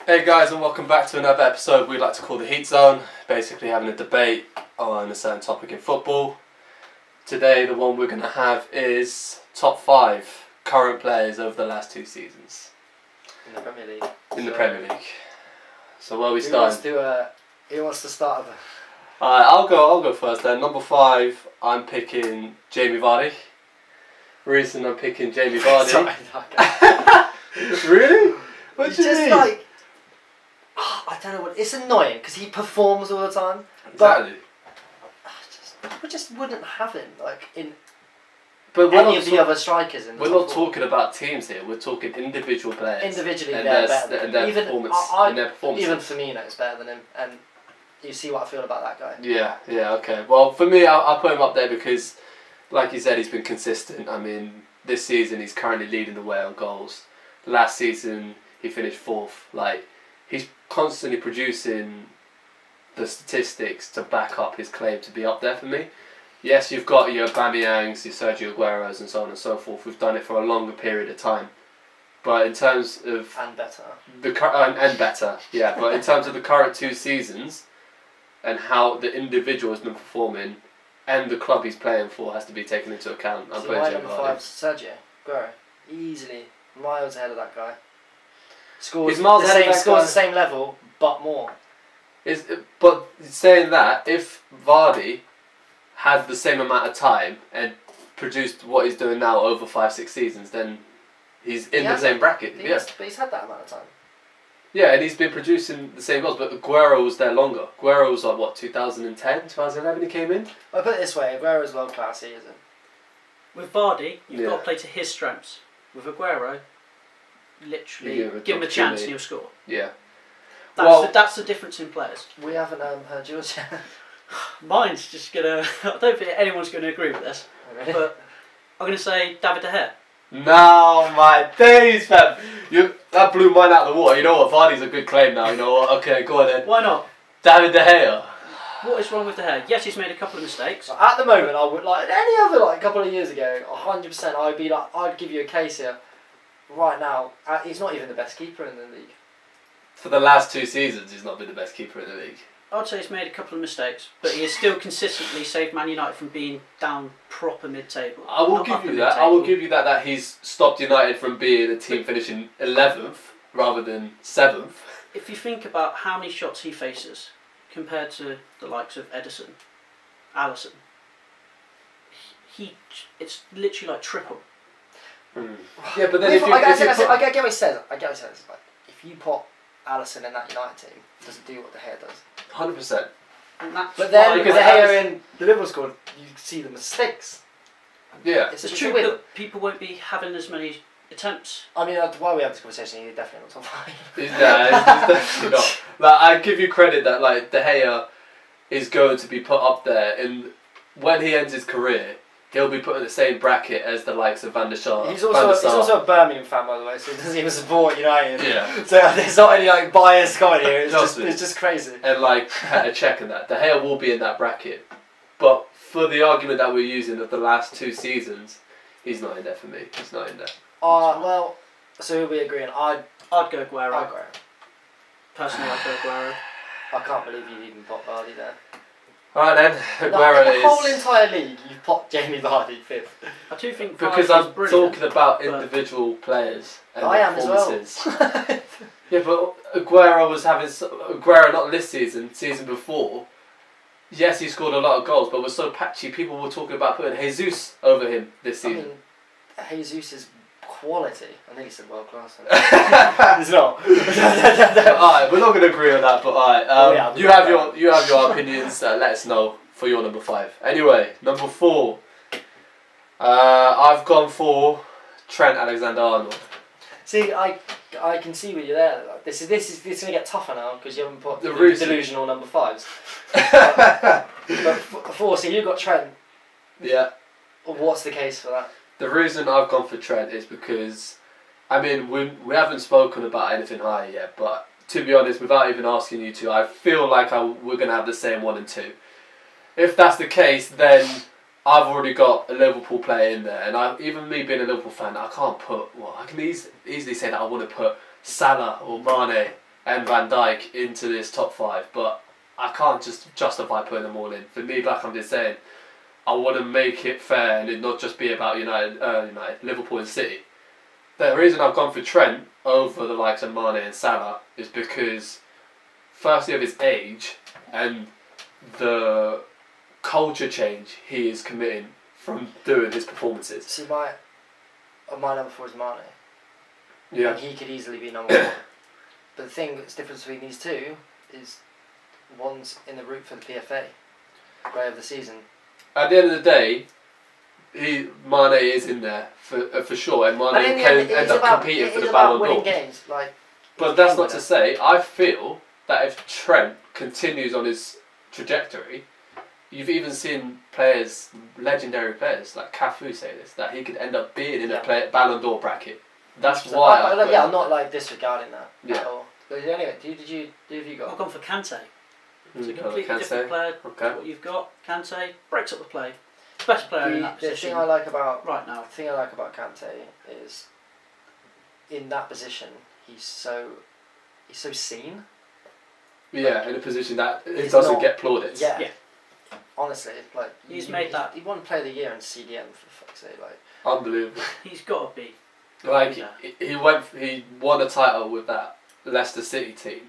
Hey guys, and welcome back to another episode we like to call the Heat Zone. Basically having a debate on a certain topic in football. Today the one we're going to have is top 5 current players over the last 2 seasons. In the Premier League. The Premier League. So where we start? Who wants to start? Alright, I'll go first then. Number 5, I'm picking Jamie Vardy. Reason I'm picking Jamie Vardy. Sorry, Really? What do you just mean? like, I don't know what. It's annoying because he performs all the time. Exactly. We just wouldn't have him like in But any of the other strikers in the we're top not four. talking about teams here. We're talking individual players. Individually, and they're their, better. and their Even performance. And their performances. Even Firmino is better than him, and you see what I feel about that guy. Yeah, okay. Well, for me, I'll put him up there because, like you said, he's been consistent. I mean, this season he's currently leading the way on goals. Last season he finished 4th. Like, he's constantly producing the statistics to back up his claim to be up there for me. Yes, you've got your Aubameyangs, your Sergio Agueros, and so on and so forth. We've done it for a longer period of time. But in terms of And better. and better, yeah. But in terms of the current 2 seasons and how the individual has been performing, and the club he's playing for has to be taken into account. I'm putting my Jamie number Vardy. 5 is Sergio Aguero, easily miles ahead of that guy. Scores He's miles the ahead of same. that Scores guy. the same level, but more. But saying that, if Vardy had the same amount of time and produced what he's doing now over 5-6 seasons, then he's in the same bracket. But he's had that amount of time. Yeah, and he's been producing the same goals, but Aguero was there longer. Aguero was like, what, 2010, 2011 he came in? I put it this way, Aguero's world class, he isn't. With Vardy, you've Yeah. got to play to his strengths. With Aguero, literally You give him a chance opportunity. and he'll score. Yeah. That's the difference in players. We haven't heard yours yet. Mine's just gonna. I don't think anyone's going to agree with this, Really? but I'm going to say David De Gea. No, my days, fam. That blew mine out of the water. You know what? Vardy's a good claim now. You know what? Okay, go on then. Why not? David De Gea. What is wrong with De Gea? Yes, he's made a couple of mistakes. At the moment, I would like any other couple of years ago, 100%. I'd give you a case here. Right now, he's not even the best keeper in the league. For the last 2 seasons, he's not been the best keeper in the league. I'd say he's made a couple of mistakes, but he has still consistently saved Man United from being down proper mid-table. I will Not give upper you that. I will mid-table. give you that he's stopped United from being a team finishing 11th rather than 7th. If you think about how many shots he faces compared to the likes of Edison, Alisson, it's literally like triple. Yeah, but then I get what he says. Like, if you put Alisson in that United team, it doesn't do what De Gea does. 100%. And that's But then, why- because De Gea in the Liverpool squad, you see the mistakes. Yeah. It's It's true a win. that people won't be having as many attempts. I mean, why we have this conversation, you're definitely not top 5. Nah, it's definitely not. Like, I give you credit that like De Gea is going to be put up there, and when he ends his career, he'll be put in the same bracket as the likes of Van der Sar. He's also a Birmingham fan, by the way, so he doesn't even support United. Yeah. So there's not any bias going here. It's Trust me. it's just crazy. And like a check in that. De Gea will be in that bracket. But for the argument that we're using of the last 2 seasons, he's not in there for me. He's not in there. Well, so we'll be agreeing. I'd go I'd Aguero. go. Personally, I'd go Aguero. I can't believe you even put Vardy there. Alright then, In Aguero the whole is... entire league, you've put Jamie Vardy 5th. I do think Because Vardy is I'm brilliant. talking about but- individual players and I am as well. performances. Yeah, but Aguero was having... Aguero, not this season, season before. Yes, he scored a lot of goals, but was so patchy. People were talking about putting Jesus over him this I season. mean, Jesus is quality. I nearly said world class. It's not. Alright, we're not going to agree on that, but alright. Yeah, you have your opinions. Let us know for your number 5. Anyway, number 4. I've gone for Trent Alexander-Arnold. See, I can see where you're there. Like, this is gonna get tougher now because you haven't put The the reason- delusional number 5s. But 4, so you've got Trent. Yeah. What's the case for that? The reason I've gone for Trent is because, I mean, we haven't spoken about anything higher yet, but to be honest, without even asking you to, I feel like we're going to have the same 1 and 2. If that's the case, then I've already got a Liverpool player in there, and even me being a Liverpool fan, I can't put, I can easily say that I want to put Salah or Mane and Van Dijk into this top 5, but I can't just justify putting them all in. For me, like I'm just saying, I want to make it fair and it not just be about United, Liverpool and City. The reason I've gone for Trent over the likes of Mane and Salah is because, firstly, of his age and the culture change he is committing from doing his performances. See, my number 4 is Mane. Yeah. And he could easily be number 1. But the thing that's different between these two is one's in the route for the PFA, player of the season. At the end of the day, Mane is in there for sure, and Mane can end up competing for the Ballon d'Or. Games, like, but that's not to say, I feel that if Trent continues on his trajectory, you've even seen players, legendary players like Cafu say this, that he could end up being in a Ballon d'Or bracket. That's why. I'm not like disregarding that at all. But anyway, who have you got? I've gone for Kante. It's a Kante. completely different player to what you've got. Kante breaks up the play. Best player in that position. The thing I like about right now. The thing I like about Kante is, in that position, he's so seen. Yeah, in a position that it doesn't get plaudits. Yeah. Honestly, like he's made that. He won Player of the Year in CDM for fuck's sake, like. Unbelievable. He's got to be. Like he won a title with that Leicester City team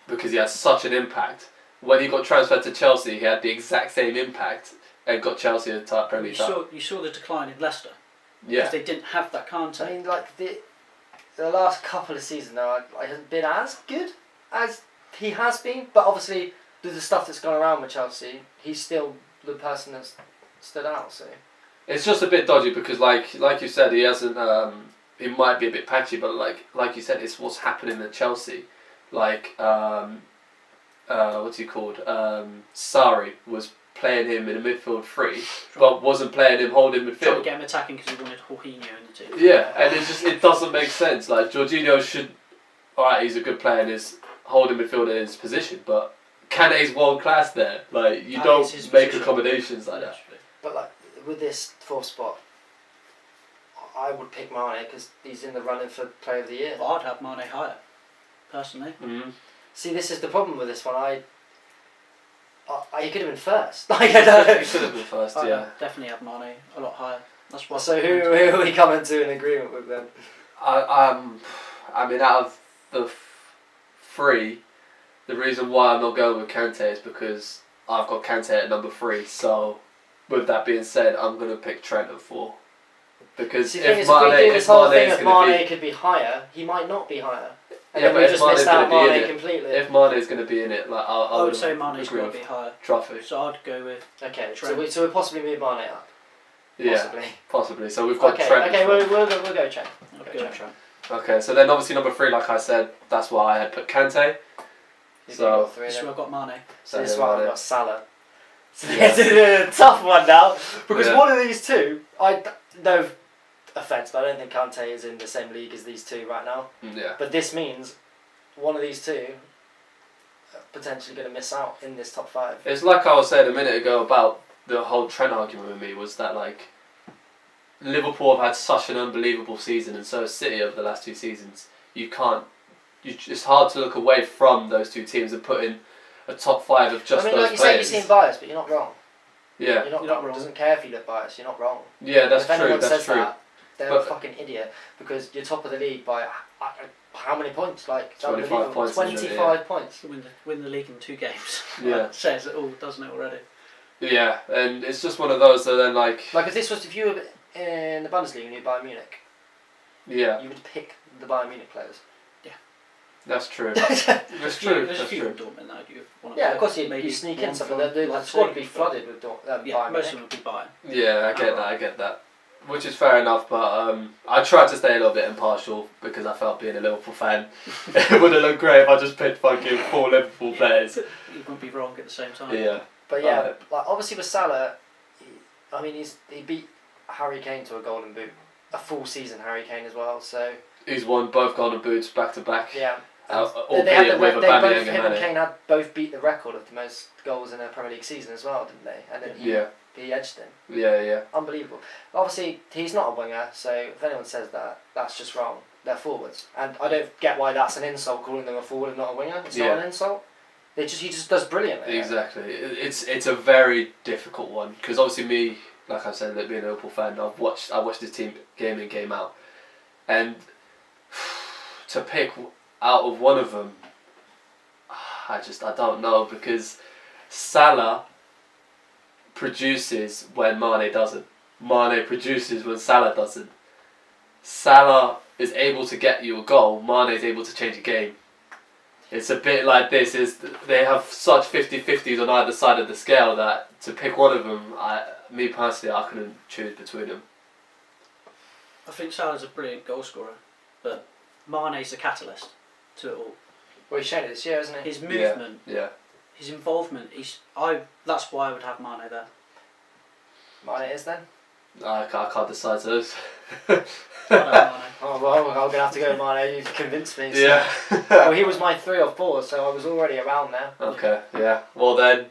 because he had such an impact. When he got transferred to Chelsea, he had the exact same impact and got Chelsea a Premier League title. You saw the decline in Leicester. Yeah. Because they didn't have that Kante. I mean, like the last couple of seasons now, I hasn't been as good as he has been. But obviously, with the stuff that's gone around with Chelsea, he's still the person that's stood out. So. It's just a bit dodgy because, like you said, he hasn't. He might be a bit patchy, but like you said, it's what's happening at Chelsea. Like, what's he called? Sarri was playing him in a midfield free, but wasn't playing him holding midfield. Trying to get him attacking because he wanted Jorginho in the team. Yeah, and it doesn't make sense. Like Jorginho should, alright, he's a good player and is holding midfield in his position, but Kane's world class there. Like you don't make position. Accommodations like that. But like with this 4th spot, I would pick Mane because he's in the running for Player of the Year. Well, I'd have Mane higher, personally. Mm-hmm. See, this is the problem with this one. He could have been first. Like, He could have been first, I'd yeah. definitely have Mane a lot higher. That's why. So who are we coming to an agreement with then? I mean, out of the 3, the reason why I'm not going with Kante is because I've got Kante at number 3. So, with that being said, I'm going to pick Trent at 4. Because if Mane could be higher, he might not be higher. And then we just missed out Mane completely. If Mane's going to be in it, like I would say Mane's got to be higher. Trophy. So I'd go with. Okay, Trent. so we possibly move Mane up. Yeah, possibly. So we've got Trent. Okay, we'll go Trent. I'd go Trent. Okay, so then obviously number 3, like I said, that's why I had put Kante. So This is where I've got Mane. So this one I've got Salah. So Yeah. it's a tough one now because Yeah. one of these two, no offense, but I don't think Kante is in the same league as these two right now. Yeah. But this means one of these two are potentially going to miss out in this top 5. It's like I was saying a minute ago about the whole Trent argument with me was that like Liverpool have had such an unbelievable season and so has City over the last 2 seasons. It's hard to look away from those 2 teams and put in a top 5 of just those like you players. say, you seem biased, but you're not wrong. Yeah. You're not wrong. It doesn't care if you look biased. You're not wrong. Yeah, that's if true. anyone That's says true. that, they're a fucking idiot because you're top of the league by how many points? Like 25 points. 25 points. Win the league in 2 games. Yeah. That says it all, doesn't it already? Yeah, and it's just one of those that then like if you were in the Bundesliga and you Bayern Munich, yeah, you would pick the Bayern Munich players. that's true. That's true. There's a That's few true. in Dortmund that you want to Yeah, play. of course Maybe you sneak in one something. from The squad would be Leipzig, flooded with Yeah, Bayern most of Munich. them would be Bayern. Yeah, I get that. Which is fair enough, but I tried to stay a little bit impartial because I felt being a Liverpool fan. It would have looked great if I just picked fucking 4 Liverpool players. You wouldn't be wrong at the same time. Yeah. But yeah, like obviously with Salah, he beat Harry Kane to a golden boot, a full season Harry Kane as well. So He's won both Golden Boots back to back. yeah, They had albeit with they both, Aubameyang and him and Mane. Kane had both beat the record of the most goals in a Premier League season as well, didn't they? And then he edged him. Yeah. Unbelievable. Obviously, he's not a winger, so if anyone says that, that's just wrong. They're forwards, and I don't get why that's an insult calling them a forward and not a winger. It's not an insult. He just does brilliantly. Exactly. It's a very difficult one because obviously me, like I said, being an Liverpool fan, I watched this team game in game out, and to pick out of one of them, I don't know because Salah produces when Mane doesn't. Mane produces when Salah doesn't. Salah is able to get you a goal. Mane is able to change a game. It's a bit like this. They have such 50-50s on either side of the scale that to pick one of them, me personally, I couldn't choose between them. I think Salah's a brilliant goal scorer, but Mane's the catalyst to it all. Well, he's shown it this year, hasn't he? His movement, Yeah. his involvement. That's why I would have Mane there. Mine it is then. I can't decide those. I don't Mane. Oh well, I'm gonna have to go with Mane. You've convinced me. So. Yeah. Well, he was my 3 or 4, so I was already around there. Okay. Yeah. Well then,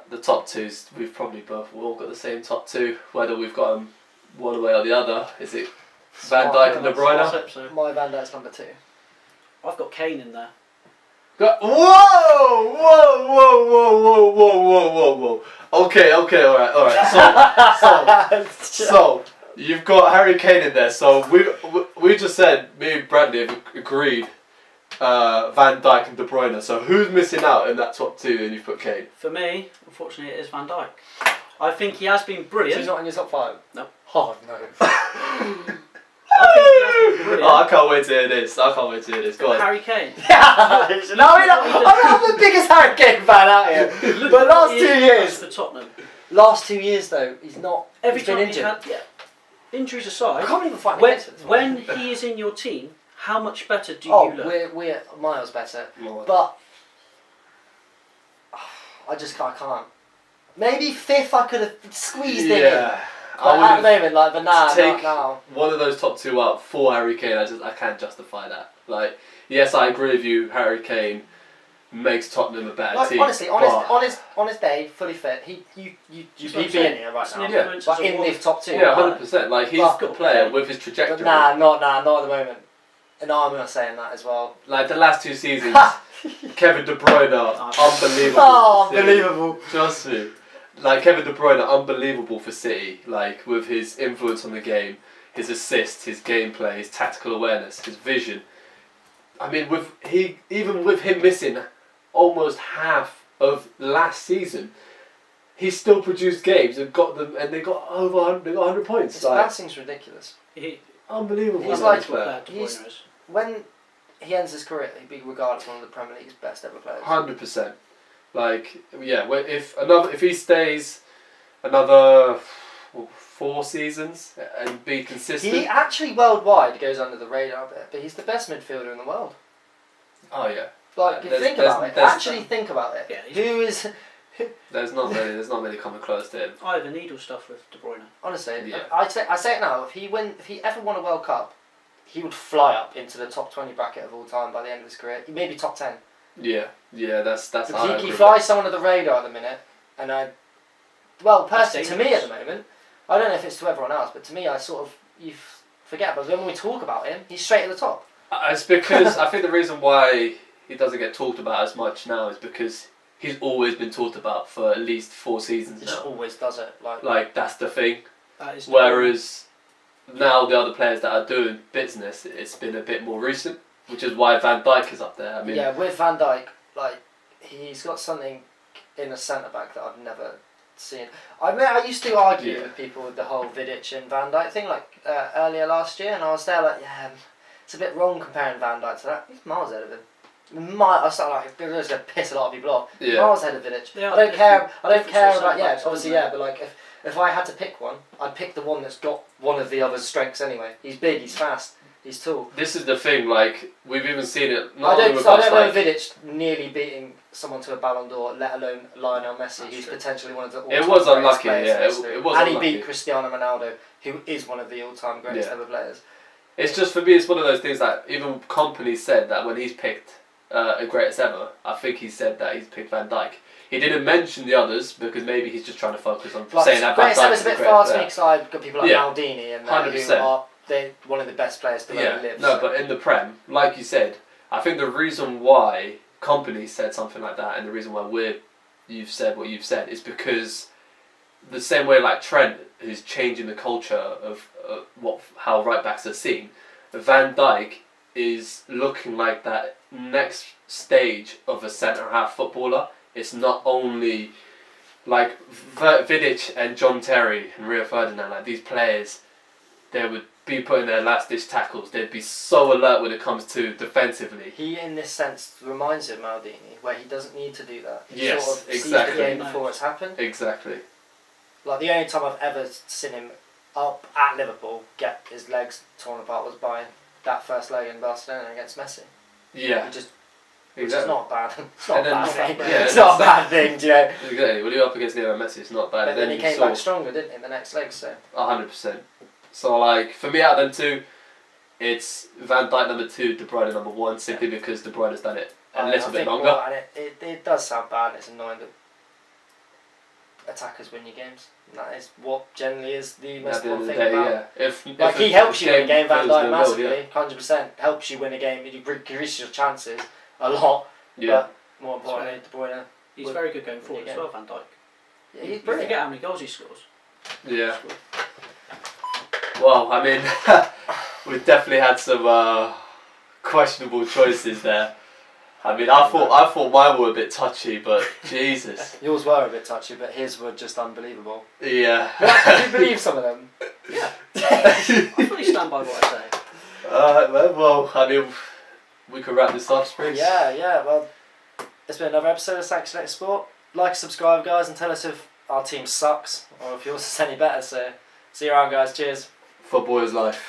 the top twos we've probably all got the same top two. Whether we've got them one way or the other, is it Van Dijk and De I Bruyne? hope so. My Van Dijk's number 2. I've got Kane in there. Whoa! Okay, alright. So you've got Harry Kane in there. So we just said me and Bradley have agreed Van Dijk and De Bruyne. So who's missing out in that top 2? And you've put Kane. For me, unfortunately, it is Van Dijk. I think he has been So brilliant. he's not in your top 5? No. Oh no. I think he has been brilliant. Oh, I can't wait to hear this. Go on. Harry Kane. No, I'm the biggest Harry Kane fan out here. Look But at last what 2 he years, for Tottenham. last 2 years though, he's not. Every He's been time injured. he's had, injuries I aside, can't even fight when, against it. when he is in your team, how much better do Oh, you look? we're miles better. Lord. But I can't. Maybe 5th I could have squeezed in. Yeah. But at the moment, like, but nah, take not now. one of those top 2 out for Harry Kane. I can't justify that. Like, yes, I agree with you. Harry Kane makes Tottenham a better Like, team. honestly, on his day, fully fit, you'd That's what be I'm saying. in here right It's now. an Yeah. influence But as a in the one. top 2. Yeah, 100%. Like, he's But- the player with his trajectory. But not at the moment. And I'm not saying that as well. Like the last 2 seasons, Kevin De Bruyne, unbelievable. Oh, for City. unbelievable. Trust me. Like Kevin De Bruyne, unbelievable for City. Like with his influence on the game, his assists, his gameplay, his tactical awareness, his vision. I mean, even with him missing almost half of last season, he still produced games and got them, and they got 100 points. His Like, passing's ridiculous. unbelievable. He's like like- player. De Bruyne is. When he ends his career, he'll be regarded as one of the Premier League's best ever players. 100%. Like, yeah, if he stays another 4 seasons and be consistent. He actually worldwide goes under the radar a bit, but he's the best midfielder in the world. Oh yeah. Like, think about it. Actually think about it. Yeah, he's- Who is... There's not many coming close to him. I have a needle stuff with De Bruyne. Honestly, Yeah. I say it now. If he ever won a World Cup, he would fly up into the top 20 bracket of all time by the end of his career. Maybe top 10. Yeah, that's how I Because he agree. flies someone under the radar at the minute, and personally, to me dangerous. at the moment, I don't know if it's to everyone else, but to me, you forget. But when we talk about him, he's straight at the top. It's because I think the reason why he doesn't get talked about as much now is because he's always been talked about for at least 4 seasons He just now. always does it. Like that's the thing. That is De Bruyne. Whereas now the other players that are doing business, it's been a bit more recent, which is why Van Dijk is up there. I mean, yeah, with Van Dijk, he's got something in a centre back that I've never seen. I used to argue with people with the whole Vidic and Van Dijk thing earlier last year, and I was there it's a bit wrong comparing Van Dijk to that. He's miles ahead of him. I started it's going to piss a lot of people off. Yeah. Miles ahead of Vidic. They are I don't care. I don't different care sorts of about centre-backs, obviously aren't they? but if I had to pick one, I'd pick the one that's got one of the other's strengths anyway. He's big. He's fast. He's tall. this is the thing. Like we've even seen it. I Not only with don't us, know like, Vidic nearly beating someone to a Ballon d'Or, let alone Lionel Messi, That's who's true. potentially one of the It all-time was greatest unlucky, players yeah, in it history. was and unlucky. he beat Cristiano Ronaldo, who is one of the all-time greatest Yeah. ever players. It's just for me. It's one of those things that even Company said that when he's picked a greatest ever, I think he said that he's picked Van Dijk. He didn't mention the others because maybe he's just trying to focus on saying that Van greatest Dijk ever is is a the bit greatest far to me player. because I've got people like Yeah. Maldini and that who 100%. are one of the best players to ever live. No, so. but in the Prem, like you said, I think the reason why Company said something like that and the reason why you've said what you've said is because the same way like Trent is changing the culture of how right backs are seen, Van Dijk is looking like that next stage of a centre half footballer. It's not only like Vidic and John Terry and Rio Ferdinand, like these players, they would be putting their last ditch tackles. They'd be so alert when it comes to defensively. He, in this sense, reminds you of Maldini, where he doesn't need to do that. He Yes, sort of exactly. sees the game before it's happened. Exactly. Like the only time I've ever seen him up at Liverpool get his legs torn apart was by that first leg in Barcelona against Messi. Yeah. He just, Exactly. which is not bad. It's not a bad thing. yeah, It's not a bad thing, do you know? Exactly. When you're up against Lionel Messi, it's not bad. But then he came back stronger, didn't he, in the next leg? So 100%. So like for me, out of them two, it's Van Dijk number 2, De Bruyne number 1, simply because De Bruyne has done it a little bit longer. Well, and it does sound bad, and it's annoying that attackers win your games. And that is what generally is the most At the end important of the thing day, about. yeah. If He helps you win a game, Van goes Dijk 0-0, massively, 100% helps you win a game. You increase your chances a lot. Yeah. But more importantly, De Bruyne. He's very good going forward as Yeah. well, Van Dijk. Yeah, You he's forget brilliant. how many goals he scores. Yeah. Well, I mean, we've definitely had some questionable choices there. I mean, I thought mine were a bit touchy, but Jesus. Yours were a bit touchy, but his were just unbelievable. Yeah. Did you believe some of them? Yeah. I fully stand by what I say. Well, I mean, we could wrap this up, Springs. Yeah. Well, it's been another episode of Sanctions Next Sport. Like, subscribe, guys, and tell us if our team sucks or if yours is any better. So, see you around, guys. Cheers. Football is life.